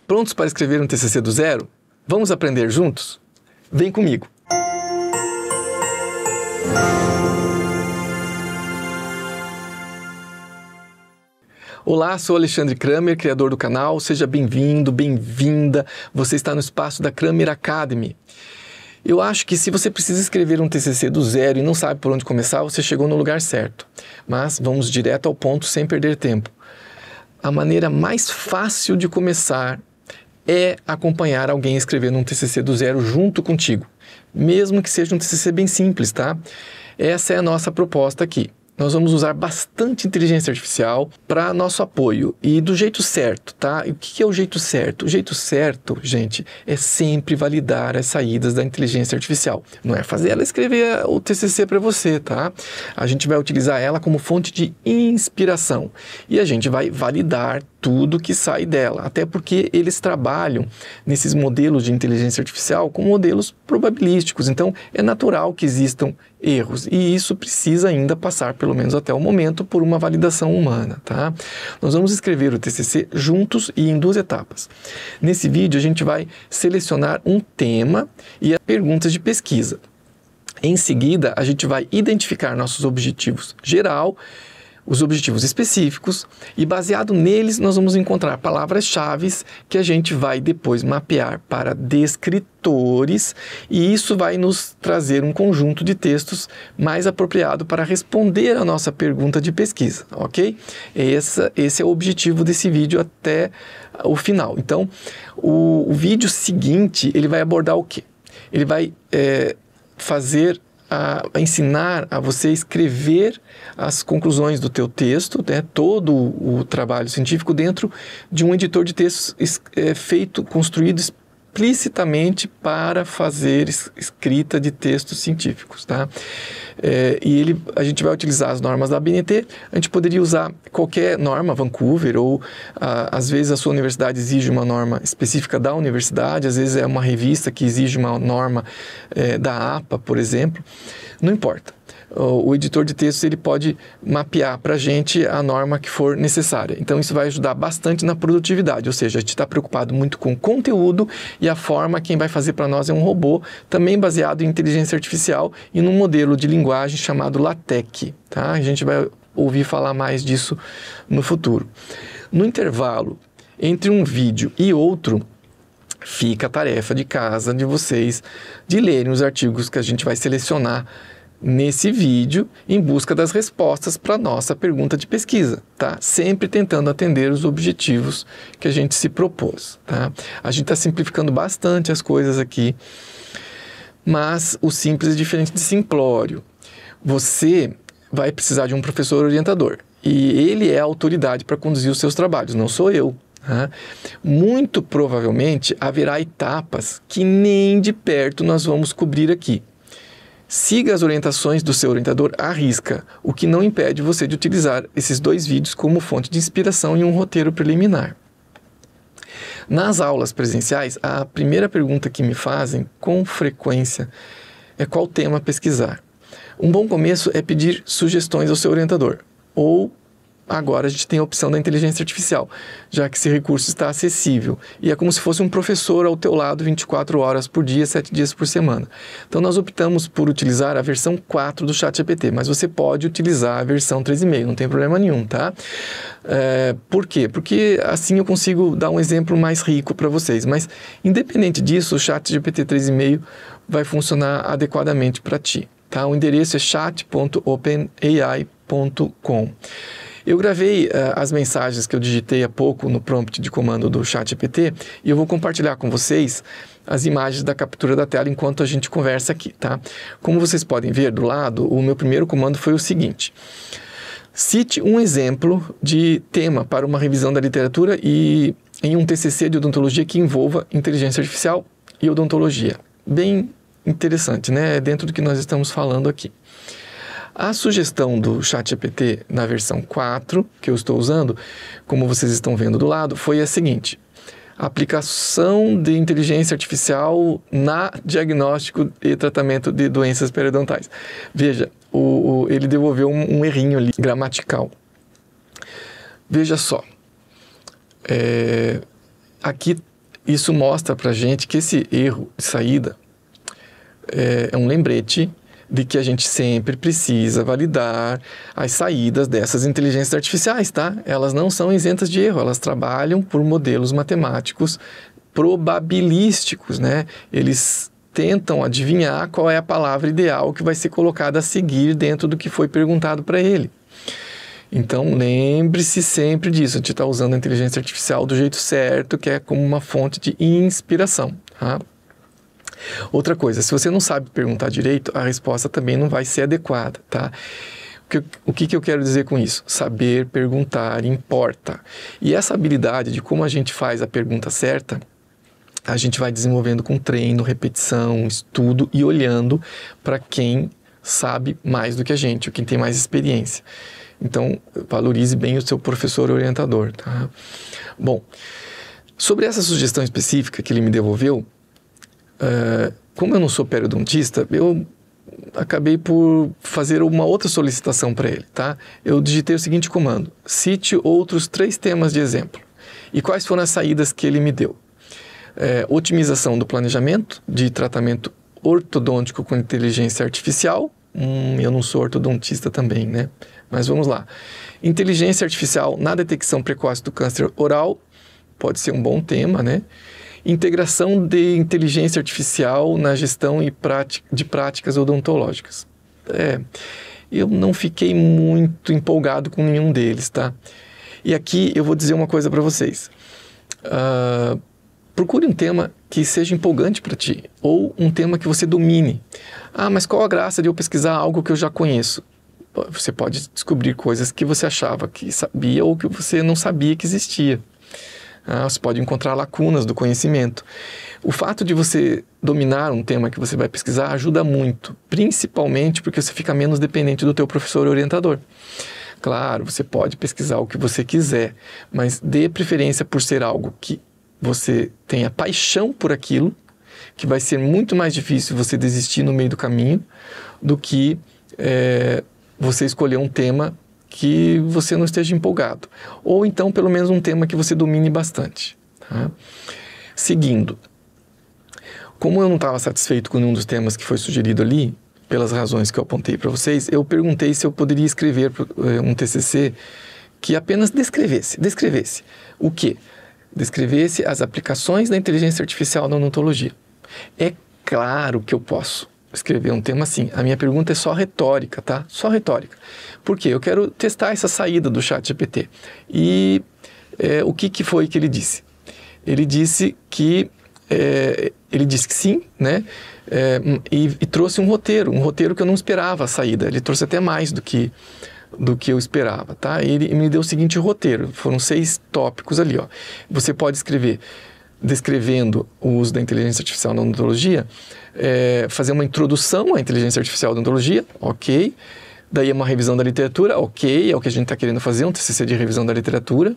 Prontos para escrever um TCC do zero? Vamos aprender juntos? Vem comigo! Olá, sou Alexandre Kramer, criador do canal. Seja bem-vindo, bem-vinda. Você está no espaço da Kramer Academy. Eu acho que se você precisa escrever um TCC do zero e não sabe por onde começar, você chegou no lugar certo. Mas vamos direto ao ponto sem perder tempo. A maneira mais fácil de começar é acompanhar alguém escrevendo um TCC do zero junto contigo. Mesmo que seja um TCC bem simples, tá? Essa é a nossa proposta aqui. Nós vamos usar bastante inteligência artificial para nosso apoio e do jeito certo, tá? E o que é o jeito certo? O jeito certo, gente, é sempre validar as saídas da inteligência artificial. Não é fazer ela escrever o TCC para você, tá? A gente vai utilizar ela como fonte de inspiração e a gente vai validar tudo que sai dela, até porque eles trabalham nesses modelos de inteligência artificial com modelos probabilísticos, então é natural que existam erros e isso precisa ainda passar, pelo menos até o momento, por uma validação humana, tá? Nós vamos escrever o TCC juntos e em 2 etapas. Nesse vídeo a gente vai selecionar um tema e as perguntas de pesquisa. Em seguida a gente vai identificar nossos objetivos geral, os objetivos específicos e baseado neles nós vamos encontrar palavras-chave que a gente vai depois mapear para descritores e isso vai nos trazer um conjunto de textos mais apropriado para responder a nossa pergunta de pesquisa, ok? Esse é o objetivo desse vídeo até o final. Então, o vídeo seguinte, ele vai abordar o quê? Ele vai ensinar a você escrever as conclusões do teu texto, né, todo o trabalho científico dentro de um editor de textos construído explicitamente para fazer escrita de textos científicos, tá? A gente vai utilizar as normas da ABNT, a gente poderia usar qualquer norma, Vancouver, ou às vezes a sua universidade exige uma norma específica da universidade, às vezes é uma revista que exige uma norma da APA, por exemplo, não importa. O editor de textos ele pode mapear para a gente a norma que for necessária. Então isso vai ajudar bastante na produtividade, ou seja, a gente está preocupado muito com o conteúdo e a forma quem vai fazer para nós é um robô, também baseado em inteligência artificial e num modelo de linguagem chamado LaTeX, tá? A gente vai ouvir falar mais disso no futuro. No intervalo entre um vídeo e outro, fica a tarefa de casa de vocês de lerem os artigos que a gente vai selecionar nesse vídeo em busca das respostas para a nossa pergunta de pesquisa, tá? Sempre tentando atender os objetivos que a gente se propôs, tá? A gente está simplificando bastante as coisas aqui, mas o simples é diferente de simplório. Você vai precisar de um professor orientador e ele é a autoridade para conduzir os seus trabalhos, não sou eu. Muito provavelmente haverá etapas que nem de perto nós vamos cobrir aqui. Siga as orientações do seu orientador à risca, o que não impede você de utilizar esses 2 vídeos como fonte de inspiração em um roteiro preliminar. Nas aulas presenciais, a primeira pergunta que me fazem com frequência é qual tema pesquisar. Um bom começo é pedir sugestões ao seu orientador, ou agora a gente tem a opção da inteligência artificial, já que esse recurso está acessível. E é como se fosse um professor ao teu lado 24 horas por dia, 7 dias por semana. Então nós optamos por utilizar a versão 4 do ChatGPT, mas você pode utilizar a versão 3.5, não tem problema nenhum, tá? Por quê? Porque assim eu consigo dar um exemplo mais rico para vocês. Mas independente disso, o ChatGPT 3.5 vai funcionar adequadamente para ti, tá? O endereço é chat.openai.com. Eu gravei as mensagens que eu digitei há pouco no prompt de comando do ChatGPT e eu vou compartilhar com vocês as imagens da captura da tela enquanto a gente conversa aqui, tá? Como vocês podem ver do lado, o meu primeiro comando foi o seguinte: cite um exemplo de tema para uma revisão da literatura e em um TCC de odontologia que envolva inteligência artificial e odontologia. Bem interessante, né? Dentro do que nós estamos falando aqui. A sugestão do ChatGPT na versão 4, que eu estou usando, como vocês estão vendo do lado, foi a seguinte: aplicação de inteligência artificial na diagnóstico e tratamento de doenças periodontais. Veja, ele devolveu um errinho ali, gramatical. Veja só, aqui isso mostra para a gente que esse erro de saída é um lembrete de que a gente sempre precisa validar as saídas dessas inteligências artificiais, tá? Elas não são isentas de erro, elas trabalham por modelos matemáticos probabilísticos, né? Eles tentam adivinhar qual é a palavra ideal que vai ser colocada a seguir dentro do que foi perguntado para ele. Então, lembre-se sempre disso, a gente está usando a inteligência artificial do jeito certo, que é como uma fonte de inspiração, tá? Outra coisa, se você não sabe perguntar direito, a resposta também não vai ser adequada, tá? O que eu quero dizer com isso? Saber perguntar importa. E essa habilidade de como a gente faz a pergunta certa, a gente vai desenvolvendo com treino, repetição, estudo e olhando para quem sabe mais do que a gente, quem tem mais experiência. Então, valorize bem o seu professor orientador, tá? Bom, sobre essa sugestão específica que ele me devolveu, como eu não sou periodontista, eu acabei por fazer uma outra solicitação para ele, tá? Eu digitei o seguinte comando: cite outros 3 temas de exemplo. E quais foram as saídas que ele me deu? Otimização do planejamento de tratamento ortodôntico com inteligência artificial. Eu não sou ortodontista também, né? Mas vamos lá. Inteligência artificial na detecção precoce do câncer oral. Pode ser um bom tema, né? Integração de inteligência artificial na gestão de práticas odontológicas. Eu não fiquei muito empolgado com nenhum deles, tá? E aqui eu vou dizer uma coisa para vocês. Procure um tema que seja empolgante para ti, ou um tema que você domine. Mas qual a graça de eu pesquisar algo que eu já conheço? Você pode descobrir coisas que você achava que sabia ou que você não sabia que existia. Você pode encontrar lacunas do conhecimento. O fato de você dominar um tema que você vai pesquisar ajuda muito, principalmente porque você fica menos dependente do teu professor orientador. Claro, você pode pesquisar o que você quiser, mas dê preferência por ser algo que você tenha paixão por aquilo, que vai ser muito mais difícil você desistir no meio do caminho do que você escolher um tema que você não esteja empolgado. Ou então, pelo menos, um tema que você domine bastante. Tá? Seguindo, como eu não estava satisfeito com nenhum dos temas que foi sugerido ali, pelas razões que eu apontei para vocês, eu perguntei se eu poderia escrever um TCC que apenas descrevesse o quê? Descrevesse as aplicações da inteligência artificial na odontologia. É claro que eu posso escrever um tema assim. A minha pergunta é só retórica, tá? Só retórica. Por quê? Eu quero testar essa saída do ChatGPT. E o que foi que ele disse? Ele disse que sim, né? E trouxe um roteiro que eu não esperava a saída. Ele trouxe até mais do que eu esperava, tá? Ele me deu o seguinte roteiro. Foram 6 tópicos ali, ó. Você pode escrever descrevendo o uso da inteligência artificial na odontologia, fazer uma introdução à inteligência artificial da odontologia, ok. Daí uma revisão da literatura, ok, é o que a gente está querendo fazer, um TCC de revisão da literatura.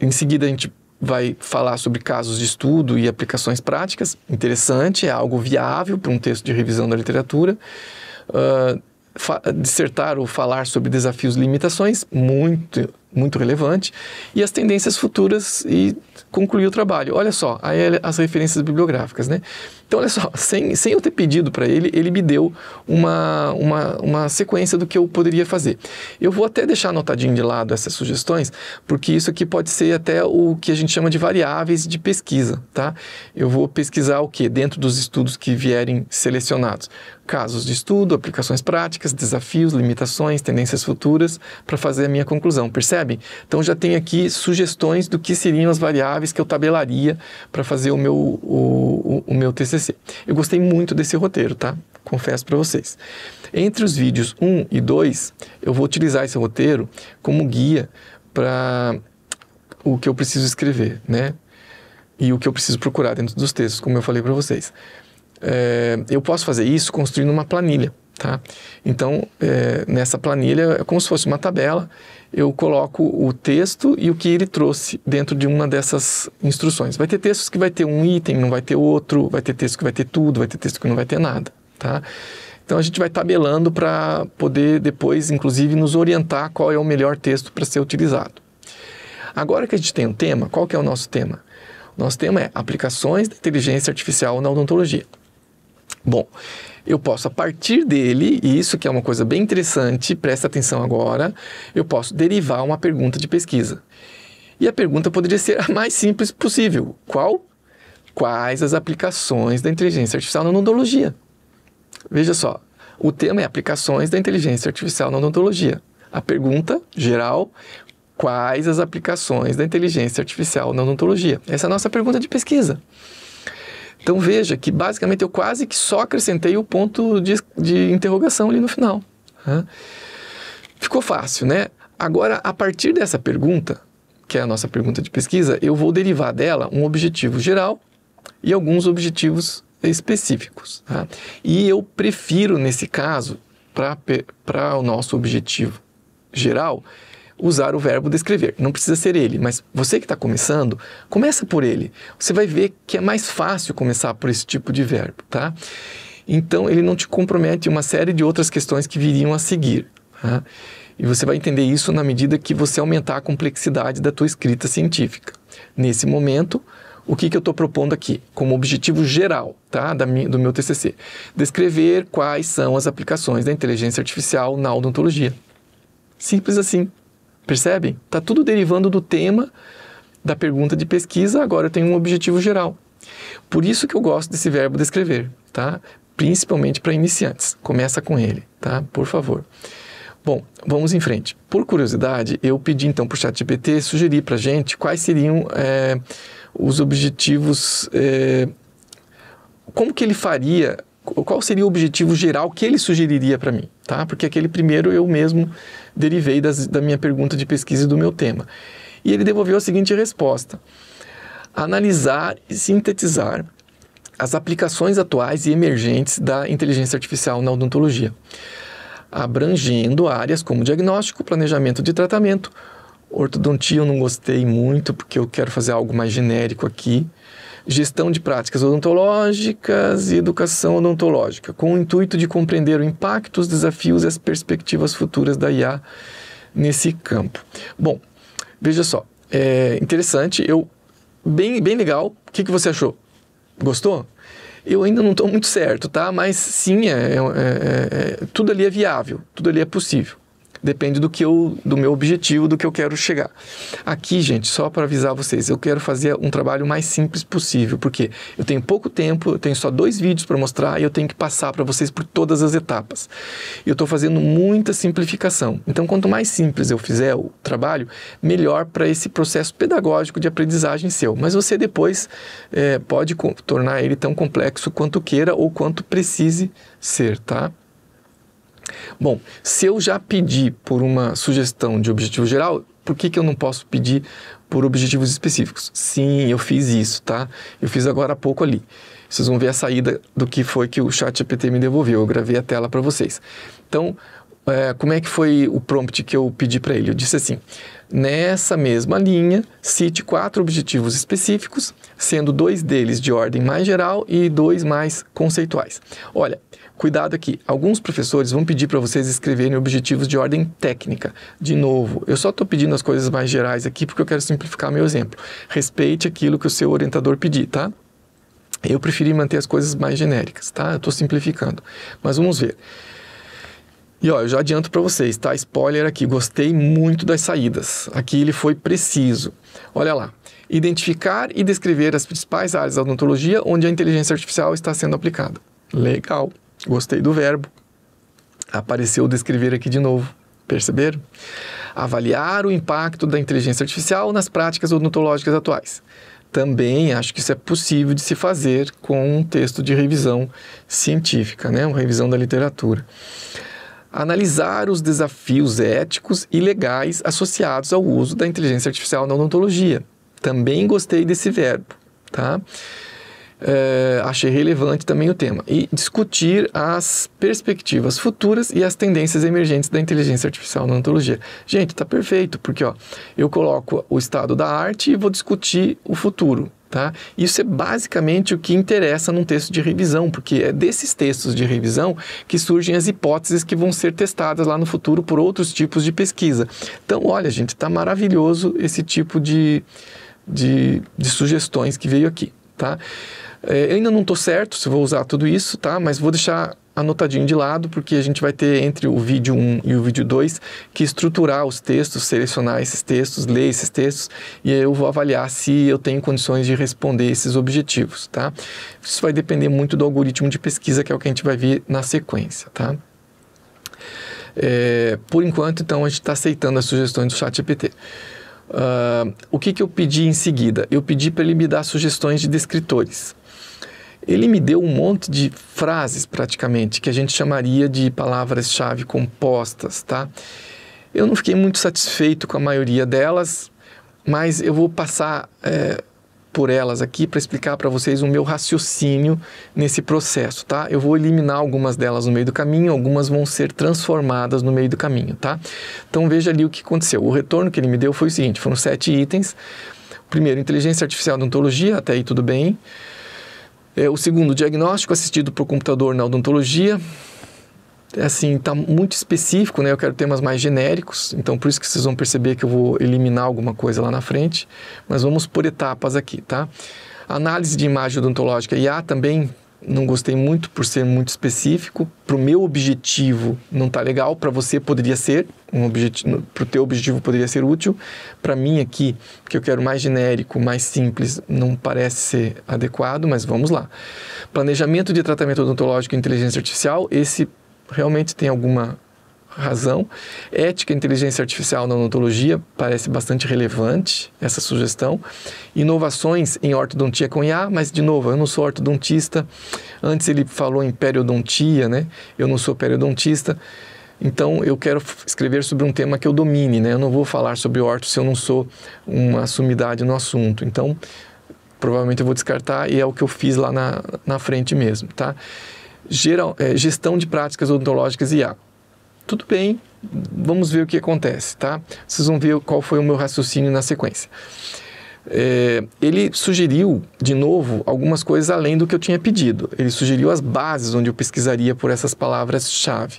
Em seguida a gente vai falar sobre casos de estudo e aplicações práticas, interessante, é algo viável para um texto de revisão da literatura. Dissertar ou falar sobre desafios e limitações, muito, muito relevante, e as tendências futuras e concluir o trabalho. Olha só, aí as referências bibliográficas, né? Então, olha só, sem eu ter pedido para ele me deu uma sequência do que eu poderia fazer. Eu vou até deixar anotadinho de lado essas sugestões, porque isso aqui pode ser até o que a gente chama de variáveis de pesquisa, tá? Eu vou pesquisar o quê? Dentro dos estudos que vierem selecionados. Casos de estudo, aplicações práticas, desafios, limitações, tendências futuras, para fazer a minha conclusão, percebem? Então, já tem aqui sugestões do que seriam as variáveis que eu tabelaria para fazer o meu TCC. Eu gostei muito desse roteiro, tá? Confesso para vocês. Entre os vídeos 1 e 2, eu vou utilizar esse roteiro como guia para o que eu preciso escrever, né? E o que eu preciso procurar dentro dos textos, como eu falei para vocês. Eu posso fazer isso construindo uma planilha, tá? Então, nessa planilha, é como se fosse uma tabela, eu coloco o texto e o que ele trouxe dentro de uma dessas instruções. Vai ter textos que vai ter um item, não vai ter outro, vai ter texto que vai ter tudo, vai ter texto que não vai ter nada, tá? Então, a gente vai tabelando para poder depois, inclusive, nos orientar qual é o melhor texto para ser utilizado. Agora que a gente tem um tema, qual que é o nosso tema? O nosso tema é aplicações da inteligência artificial na odontologia. Bom, eu posso, a partir dele, e isso que é uma coisa bem interessante, presta atenção agora, eu posso derivar uma pergunta de pesquisa. E a pergunta poderia ser a mais simples possível. Qual? Quais as aplicações da inteligência artificial na odontologia? Veja só, o tema é aplicações da inteligência artificial na odontologia. A pergunta geral, quais as aplicações da inteligência artificial na odontologia? Essa é a nossa pergunta de pesquisa. Então veja que basicamente eu quase que só acrescentei o ponto de interrogação ali no final. Ficou fácil, né? Agora, a partir dessa pergunta, que é a nossa pergunta de pesquisa, eu vou derivar dela um objetivo geral e alguns objetivos específicos. Tá? E eu prefiro, nesse caso, para o nosso objetivo geral, usar o verbo descrever. Não precisa ser ele, mas você que está começando, começa por ele. Você vai ver que é mais fácil começar por esse tipo de verbo, tá? Então, ele não te compromete uma série de outras questões que viriam a seguir, tá? E você vai entender isso na medida que você aumentar a complexidade da tua escrita científica. Nesse momento, o que eu estou propondo aqui, como objetivo geral, tá? Do meu TCC? Descrever quais são as aplicações da inteligência artificial na odontologia. Simples assim. Percebem? Está tudo derivando do tema da pergunta de pesquisa, agora eu tenho um objetivo geral. Por isso que eu gosto desse verbo descrever, tá? Principalmente para iniciantes. Começa com ele, tá? Por favor. Bom, vamos em frente. Por curiosidade, eu pedi então para o ChatGPT sugerir para a gente quais seriam os objetivos, como que ele faria, qual seria o objetivo geral que ele sugeriria para mim, tá? Porque aquele primeiro eu mesmo derivei da minha pergunta de pesquisa e do meu tema. E ele devolveu a seguinte resposta: analisar e sintetizar as aplicações atuais e emergentes da inteligência artificial na odontologia, abrangendo áreas como diagnóstico, planejamento de tratamento. Ortodontia eu não gostei muito, porque eu quero fazer algo mais genérico aqui. Gestão de práticas odontológicas e educação odontológica, com o intuito de compreender o impacto, os desafios e as perspectivas futuras da IA nesse campo. Bom, veja só, interessante, bem legal. O que você achou? Gostou? Eu ainda não estou muito certo, tá? Mas sim, tudo ali é viável, tudo ali é possível. Depende do meu objetivo, do que eu quero chegar. Aqui, gente, só para avisar vocês, eu quero fazer um trabalho mais simples possível, porque eu tenho pouco tempo, eu tenho só 2 vídeos para mostrar e eu tenho que passar para vocês por todas as etapas. Eu estou fazendo muita simplificação. Então, quanto mais simples eu fizer o trabalho, melhor para esse processo pedagógico de aprendizagem seu. Mas você depois pode tornar ele tão complexo quanto queira ou quanto precise ser, tá? Bom, se eu já pedi por uma sugestão de objetivo geral, por que eu não posso pedir por objetivos específicos? Sim, eu fiz isso, tá? Eu fiz agora há pouco ali. Vocês vão ver a saída do que foi que o ChatGPT me devolveu. Eu gravei a tela para vocês. Então, como é que foi o prompt que eu pedi para ele? Eu disse assim: nessa mesma linha, cite 4 objetivos específicos, sendo 2 deles de ordem mais geral e 2 mais conceituais. Olha, cuidado aqui, alguns professores vão pedir para vocês escreverem objetivos de ordem técnica. De novo, eu só estou pedindo as coisas mais gerais aqui porque eu quero simplificar meu exemplo. Respeite aquilo que o seu orientador pedir, tá? Eu preferi manter as coisas mais genéricas, tá? Eu estou simplificando, mas vamos ver. E ó, eu já adianto para vocês, tá? Spoiler aqui, gostei muito das saídas. Aqui ele foi preciso. Olha lá. Identificar e descrever as principais áreas da odontologia onde a inteligência artificial está sendo aplicada. Legal. Gostei do verbo. Apareceu o descrever aqui de novo. Perceberam? Avaliar o impacto da inteligência artificial nas práticas odontológicas atuais. Também acho que isso é possível de se fazer com um texto de revisão científica, né? Uma revisão da literatura. Analisar os desafios éticos e legais associados ao uso da inteligência artificial na odontologia. Também gostei desse verbo, tá? Achei relevante também o tema. E discutir as perspectivas futuras e as tendências emergentes da inteligência artificial na odontologia. Gente, tá perfeito, porque ó, eu coloco o estado da arte e vou discutir o futuro. Tá? Isso é basicamente o que interessa num texto de revisão, porque é desses textos de revisão que surgem as hipóteses que vão ser testadas lá no futuro por outros tipos de pesquisa. Então, olha, gente, está maravilhoso esse tipo de sugestões que veio aqui. Tá? Eu ainda não estou certo se vou usar tudo isso, tá? Mas vou deixar anotadinho de lado, porque a gente vai ter entre o vídeo 1 e o vídeo 2 que estruturar os textos, selecionar esses textos, ler esses textos, e aí eu vou avaliar se eu tenho condições de responder esses objetivos, tá? Isso vai depender muito do algoritmo de pesquisa, que é o que a gente vai ver na sequência, tá? Por enquanto, então, a gente está aceitando as sugestões do ChatGPT. O que eu pedi em seguida? Eu pedi para ele me dar sugestões de descritores. Ele me deu um monte de frases, praticamente, que a gente chamaria de palavras-chave compostas, tá? Eu não fiquei muito satisfeito com a maioria delas, mas eu vou passar por elas aqui para explicar para vocês o meu raciocínio nesse processo, tá? Eu vou eliminar algumas delas no meio do caminho, algumas vão ser transformadas no meio do caminho, tá? Então veja ali o que aconteceu. O retorno que ele me deu foi o seguinte, foram 7 itens. O primeiro, inteligência artificial da odontologia, até aí tudo bem. O segundo, diagnóstico assistido por computador na odontologia. Assim, está muito específico, né? Eu quero temas mais genéricos, então por isso que vocês vão perceber que eu vou eliminar alguma coisa lá na frente, mas vamos por etapas aqui, tá? Análise de imagem odontológica IA também não gostei muito por ser muito específico. Para o meu objetivo não está legal, para você poderia ser, para o teu objetivo poderia ser útil. Para mim aqui, que eu quero mais genérico, mais simples, não parece ser adequado, mas vamos lá. Planejamento de tratamento odontológico e inteligência artificial, esse realmente tem alguma razão. Ética e inteligência artificial na odontologia, parece bastante relevante essa sugestão. Inovações em ortodontia com IA, mas de novo, eu não sou ortodontista. Antes ele falou em periodontia, né? Eu não sou periodontista. Então eu quero escrever sobre um tema que eu domine, né? Eu não vou falar sobre orto se eu não sou uma sumidade no assunto. Então, provavelmente eu vou descartar e é o que eu fiz lá na frente mesmo, tá? Gestão de práticas odontológicas IA. Tudo bem, vamos ver o que acontece, tá? Vocês vão ver qual foi o meu raciocínio na sequência. Ele sugeriu, de novo, algumas coisas além do que eu tinha pedido. Ele sugeriu as bases onde eu pesquisaria por essas palavras-chave.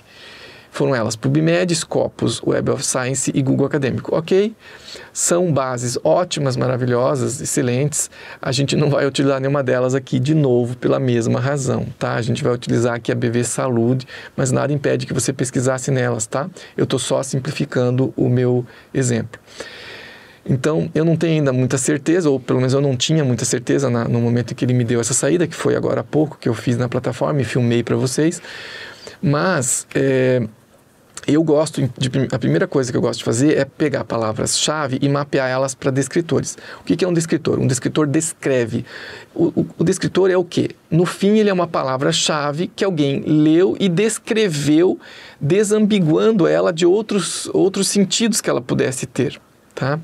Foram elas PubMed, Scopus, Web of Science e Google Acadêmico. Ok, são bases ótimas, maravilhosas, excelentes. A gente não vai utilizar nenhuma delas aqui de novo pela mesma razão, tá? A gente vai utilizar aqui a BV Saúde, mas nada impede que você pesquisasse nelas, tá? Eu estou só simplificando o meu exemplo. Então, eu não tenho ainda muita certeza, ou pelo menos eu não tinha muita certeza no momento em que ele me deu essa saída, que foi agora há pouco, que eu fiz na plataforma e filmei para vocês. Mas eu gosto a primeira coisa que eu gosto de fazer é pegar palavras-chave e mapear elas para descritores. O que é um descritor? Um descritor descreve. O descritor é o quê? No fim, ele é uma palavra-chave que alguém leu e descreveu, desambiguando ela de outros sentidos que ela pudesse ter. Tá?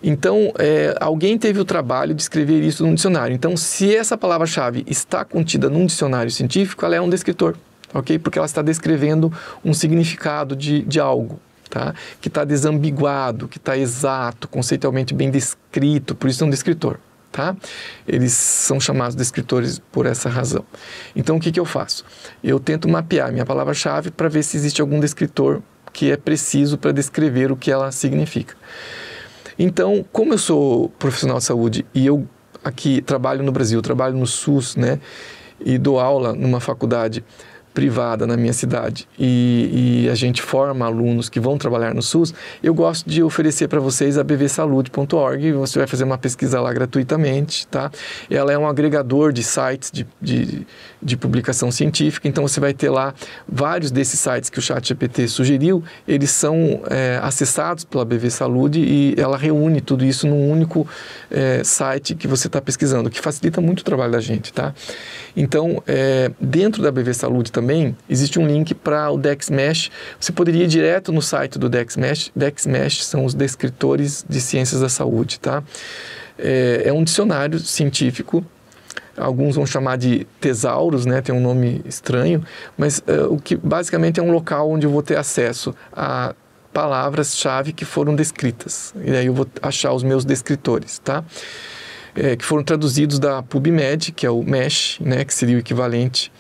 Então, alguém teve o trabalho de escrever isso num dicionário. Então, se essa palavra-chave está contida num dicionário científico, ela é um descritor. Ok? Porque ela está descrevendo um significado de algo, tá? Que está desambiguado, que está exato, conceitualmente bem descrito, por isso é um descritor, tá? Eles são chamados descritores por essa razão. Então, o que eu faço? Eu tento mapear minha palavra-chave para ver se existe algum descritor que é preciso para descrever o que ela significa. Então, como eu sou profissional de saúde e eu aqui trabalho no Brasil, trabalho no SUS, né? E dou aula numa faculdade privada na minha cidade e a gente forma alunos que vão trabalhar no SUS, eu gosto de oferecer para vocês a bvsalude.org, você vai fazer uma pesquisa lá gratuitamente, tá? Ela é um agregador de sites de publicação científica, então você vai ter lá vários desses sites que o ChatGPT sugeriu, eles são acessados pela BV Saúde e ela reúne tudo isso num único site que você está pesquisando, que facilita muito o trabalho da gente, tá? Então, dentro da BV Saúde também, existe um link para o DexMesh. Você poderia ir direto no site do DexMesh. DexMesh são os descritores de ciências da saúde, tá? É um dicionário científico. Alguns vão chamar de tesauros, né? Tem um nome estranho. Mas o que basicamente é um local onde eu vou ter acesso a palavras-chave que foram descritas. E aí eu vou achar os meus descritores, tá? que foram traduzidos da PubMed, que é o MeSH, né, que seria o equivalente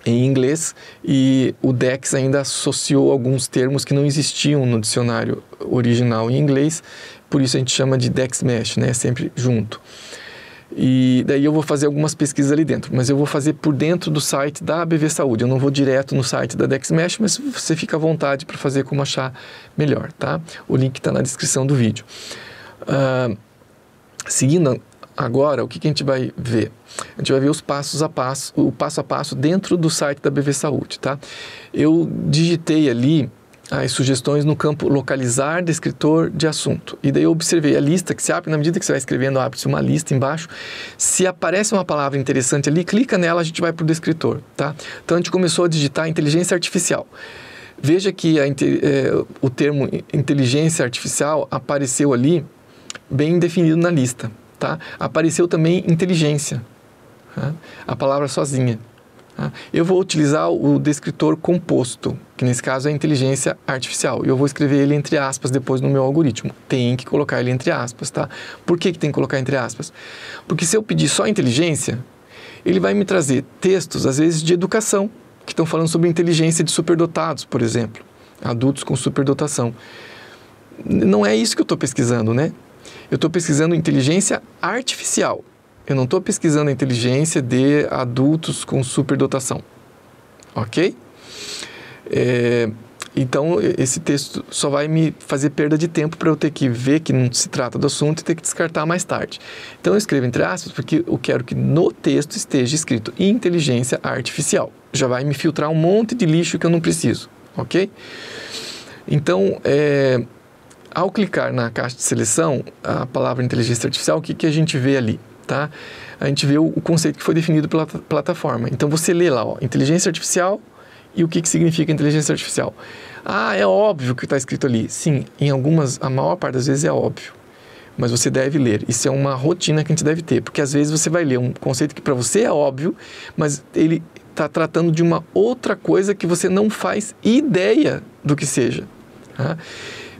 em inglês, e o Dex ainda associou alguns termos que não existiam no dicionário original em inglês, por isso a gente chama de DexMesh, né, sempre junto. E daí eu vou fazer algumas pesquisas ali dentro, mas eu vou fazer por dentro do site da ABV Saúde. Eu não vou direto no site da DexMesh, mas você fica à vontade para fazer como achar melhor, tá? O link está na descrição do vídeo. Seguindo agora, o que a gente vai ver? A gente vai ver os passos a passo dentro do site da ABV Saúde, tá? Eu digitei ali as sugestões no campo localizar descritor de assunto. E daí eu observei a lista que se abre, na medida que você vai escrevendo, abre-se uma lista embaixo. Se aparece uma palavra interessante ali, clica nela, a gente vai para o descritor, tá? Então a gente começou a digitar inteligência artificial. Veja que o termo inteligência artificial apareceu ali bem definido na lista, tá? Apareceu também inteligência, tá? A palavra sozinha. Eu vou utilizar o descritor composto, que nesse caso é inteligência artificial. E eu vou escrever ele entre aspas depois no meu algoritmo. Tem que colocar ele entre aspas, tá? Por que tem que colocar entre aspas? Porque se eu pedir só inteligência, ele vai me trazer textos, às vezes, de educação, que estão falando sobre inteligência de superdotados, por exemplo. Adultos com superdotação. Não é isso que eu estou pesquisando, né? Eu estou pesquisando inteligência artificial. Eu não estou pesquisando a inteligência de adultos com superdotação, ok? Então, esse texto só vai me fazer perda de tempo para eu ter que ver que não se trata do assunto e ter que descartar mais tarde. Então, eu escrevo entre aspas porque eu quero que no texto esteja escrito inteligência artificial. Já vai me filtrar um monte de lixo que eu não preciso, ok? Então, ao clicar na caixa de seleção, a palavra inteligência artificial, o que a gente vê ali? Tá? A gente vê o conceito que foi definido pela plataforma. Então você lê lá, ó, inteligência artificial e o que significa inteligência artificial. É óbvio que está escrito ali. Sim, a maior parte das vezes é óbvio, mas você deve ler. Isso é uma rotina que a gente deve ter, porque às vezes você vai ler um conceito que para você é óbvio, mas ele está tratando de uma outra coisa que você não faz ideia do que seja. Tá?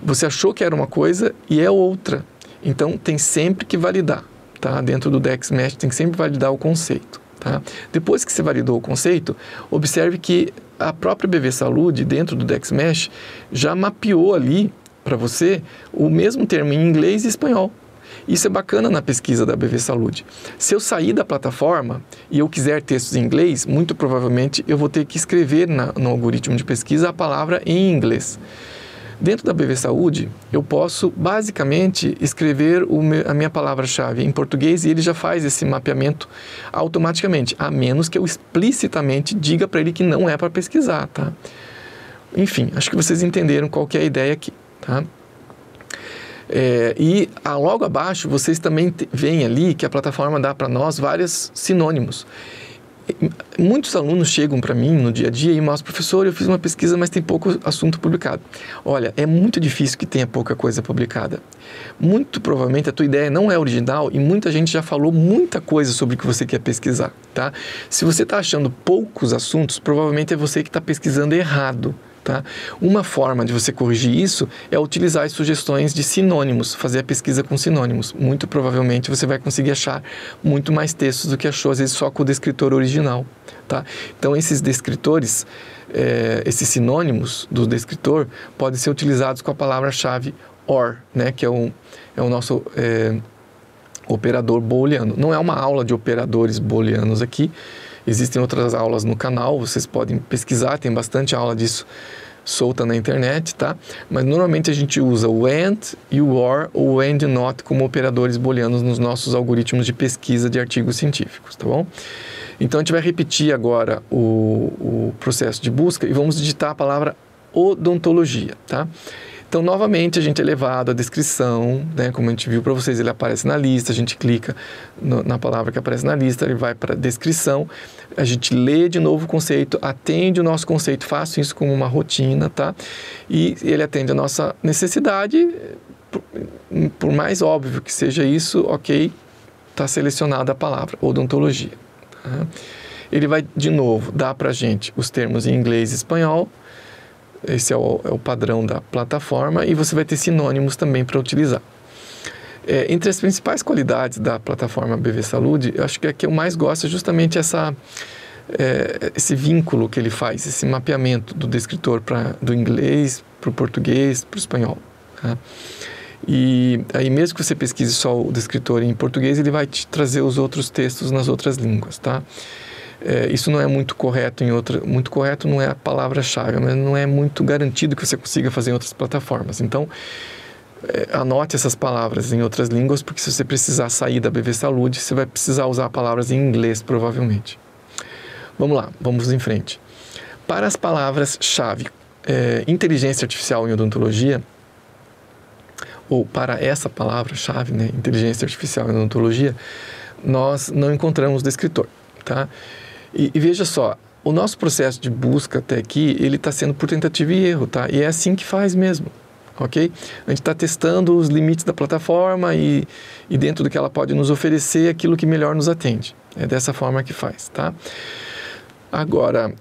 Você achou que era uma coisa e é outra. Então tem sempre que validar. Tá? Dentro do DexMesh tem que sempre validar o conceito. Tá? Depois que você validou o conceito, observe que a própria ABV Saúde, dentro do DexMesh, já mapeou ali para você o mesmo termo em inglês e espanhol. Isso é bacana na pesquisa da ABV Saúde. Se eu sair da plataforma e eu quiser textos em inglês, muito provavelmente eu vou ter que escrever no algoritmo de pesquisa a palavra em inglês. Dentro da ABV Saúde, eu posso basicamente escrever a minha palavra-chave em português e ele já faz esse mapeamento automaticamente, a menos que eu explicitamente diga para ele que não é para pesquisar, tá? Enfim, acho que vocês entenderam qual que é a ideia aqui, tá? Logo abaixo, vocês também veem ali que a plataforma dá para nós vários sinônimos. Muitos alunos chegam para mim no dia a dia e mostram: professor, eu fiz uma pesquisa, mas tem pouco assunto publicado. Olha, é muito difícil que tenha pouca coisa publicada. Muito provavelmente a tua ideia não é original e muita gente já falou muita coisa sobre o que você quer pesquisar, tá? Se você está achando poucos assuntos, provavelmente é você que está pesquisando errado. Tá? Uma forma de você corrigir isso é utilizar as sugestões de sinônimos, fazer a pesquisa com sinônimos. Muito provavelmente você vai conseguir achar muito mais textos do que achou, às vezes, só com o descritor original. Tá? Então, esses descritores, esses sinônimos do descritor, podem ser utilizados com a palavra-chave OR, né? Que é o nosso operador booleano. Não é uma aula de operadores booleanos aqui. Existem outras aulas no canal, vocês podem pesquisar, tem bastante aula disso solta na internet, tá? Mas normalmente a gente usa o AND e o OR ou o AND e NOT como operadores booleanos nos nossos algoritmos de pesquisa de artigos científicos, tá bom? Então a gente vai repetir agora o processo de busca e vamos digitar a palavra odontologia, tá? Então, novamente, a gente é levado à descrição, né? Como a gente viu para vocês, ele aparece na lista, a gente clica na palavra que aparece na lista, ele vai para a descrição, a gente lê de novo o conceito, atende o nosso conceito, faço isso como uma rotina, tá? E ele atende a nossa necessidade, por mais óbvio que seja isso, ok, está selecionada a palavra, odontologia. Tá? Ele vai, de novo, dar para a gente os termos em inglês e espanhol. Esse é o padrão da plataforma e você vai ter sinônimos também para utilizar. Entre as principais qualidades da plataforma BV Saúde, eu acho que a que eu mais gosto é justamente esse vínculo que ele faz, esse mapeamento do descritor do inglês para o português, para o espanhol. Tá? E aí mesmo que você pesquise só o descritor em português, ele vai te trazer os outros textos nas outras línguas, tá? Isso não é muito correto muito correto não é a palavra-chave, mas não é muito garantido que você consiga fazer em outras plataformas. Então, anote essas palavras em outras línguas, porque se você precisar sair da BV Saúde, você vai precisar usar palavras em inglês, provavelmente. Vamos lá, vamos em frente. Para as palavras-chave, inteligência artificial em odontologia, ou para essa palavra-chave, né, inteligência artificial em odontologia, nós não encontramos descritor, tá? E veja só, o nosso processo de busca até aqui, ele está sendo por tentativa e erro, tá? E é assim que faz mesmo, ok? A gente está testando os limites da plataforma e dentro do que ela pode nos oferecer, aquilo que melhor nos atende. É dessa forma que faz, tá? Agora,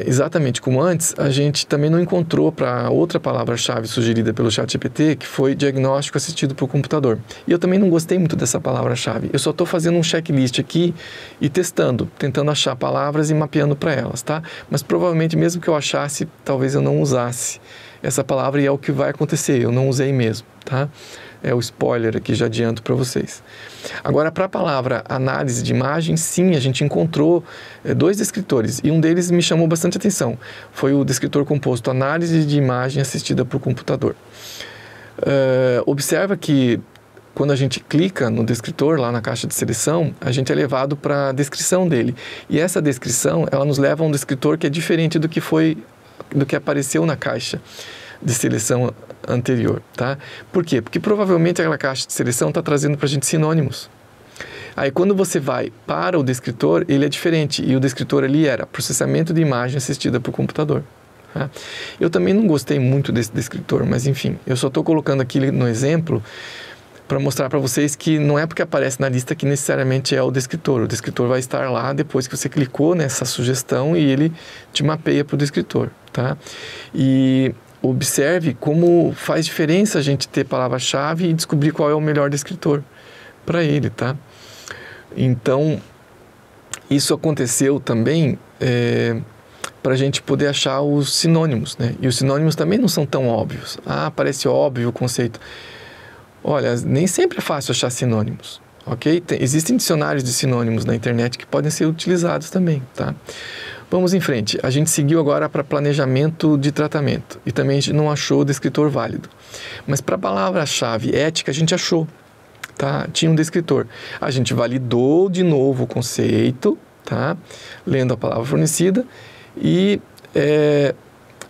exatamente como antes, a gente também não encontrou para outra palavra-chave sugerida pelo ChatGPT, que foi diagnóstico assistido por computador. E eu também não gostei muito dessa palavra-chave. Eu só estou fazendo um checklist aqui e testando, tentando achar palavras e mapeando para elas, tá? Mas provavelmente, mesmo que eu achasse, talvez eu não usasse essa palavra e é o que vai acontecer. Eu não usei mesmo, tá? É o spoiler aqui, já adianto para vocês. Agora, para a palavra análise de imagem, sim, a gente encontrou 2 descritores e um deles me chamou bastante atenção. Foi o descritor composto análise de imagem assistida por computador. Observa que quando a gente clica no descritor, lá na caixa de seleção, a gente é levado para a descrição dele. E essa descrição, ela nos leva a um descritor que é diferente do que apareceu na caixa de seleção anterior, tá? Por quê? Porque provavelmente aquela caixa de seleção está trazendo para a gente sinônimos. Aí quando você vai para o descritor, ele é diferente, e o descritor ali era processamento de imagem assistida por computador. Tá? Eu também não gostei muito desse descritor, mas enfim, eu só estou colocando aqui no exemplo para mostrar para vocês que não é porque aparece na lista que necessariamente é o descritor vai estar lá depois que você clicou nessa sugestão e ele te mapeia para o descritor, tá? E observe como faz diferença a gente ter palavra-chave e descobrir qual é o melhor descritor para ele, tá? Então, isso aconteceu também para a gente poder achar os sinônimos, né? E os sinônimos também não são tão óbvios. Parece óbvio o conceito. Olha, nem sempre é fácil achar sinônimos, ok? Existem dicionários de sinônimos na internet que podem ser utilizados também, tá? Vamos em frente. A gente seguiu agora para planejamento de tratamento e também a gente não achou o descritor válido. Mas para a palavra-chave ética a gente achou, tá? Tinha um descritor. A gente validou de novo o conceito, tá? Lendo a palavra fornecida e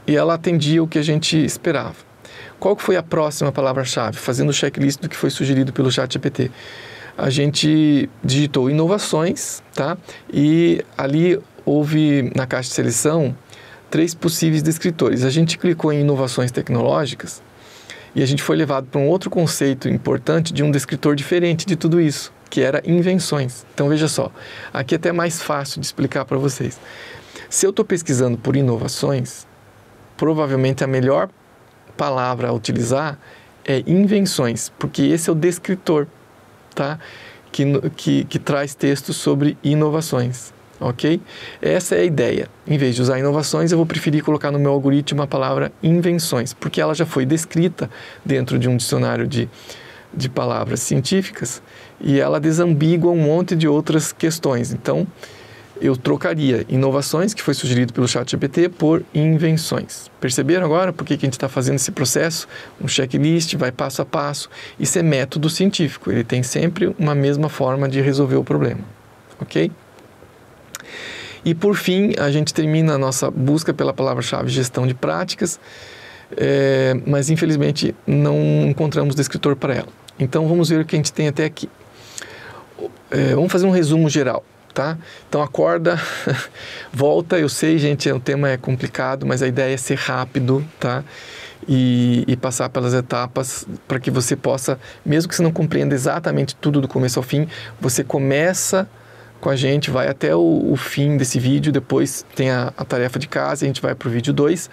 ela atendia o que a gente esperava. Qual que foi a próxima palavra-chave? Fazendo o checklist do que foi sugerido pelo ChatGPT. A gente digitou inovações, tá? E ali houve, na caixa de seleção, 3 possíveis descritores. A gente clicou em inovações tecnológicas e a gente foi levado para um outro conceito importante de um descritor diferente de tudo isso, que era invenções. Então, veja só, aqui é até mais fácil de explicar para vocês. Se eu estou pesquisando por inovações, provavelmente a melhor palavra a é invenções, porque esse é o descritor, tá? Que traz textos sobre inovações, ok? Essa é a ideia. Em vez de usar inovações, eu vou preferir colocar no meu algoritmo a palavra invenções, porque ela já foi descrita dentro de um dicionário de palavras científicas e ela desambigua um monte de outras questões. Então, eu trocaria inovações, que foi sugerido pelo ChatGPT, por invenções. Perceberam agora por que a gente está fazendo esse processo? Um checklist, vai passo a passo. Isso é método científico, ele tem sempre uma mesma forma de resolver o problema, ok? E por fim, a gente termina a nossa busca pela palavra-chave gestão de práticas, mas infelizmente não encontramos descritor para ela. Então vamos ver o que a gente tem até aqui. Vamos fazer um resumo geral. Tá? Então acorda, volta, eu sei, gente, o tema é complicado, mas a ideia é ser rápido, tá? E passar pelas etapas para que você possa, mesmo que você não compreenda exatamente tudo do começo ao fim, você começa com a gente, vai até o fim desse vídeo, depois tem a tarefa de casa, a gente vai para o vídeo 2.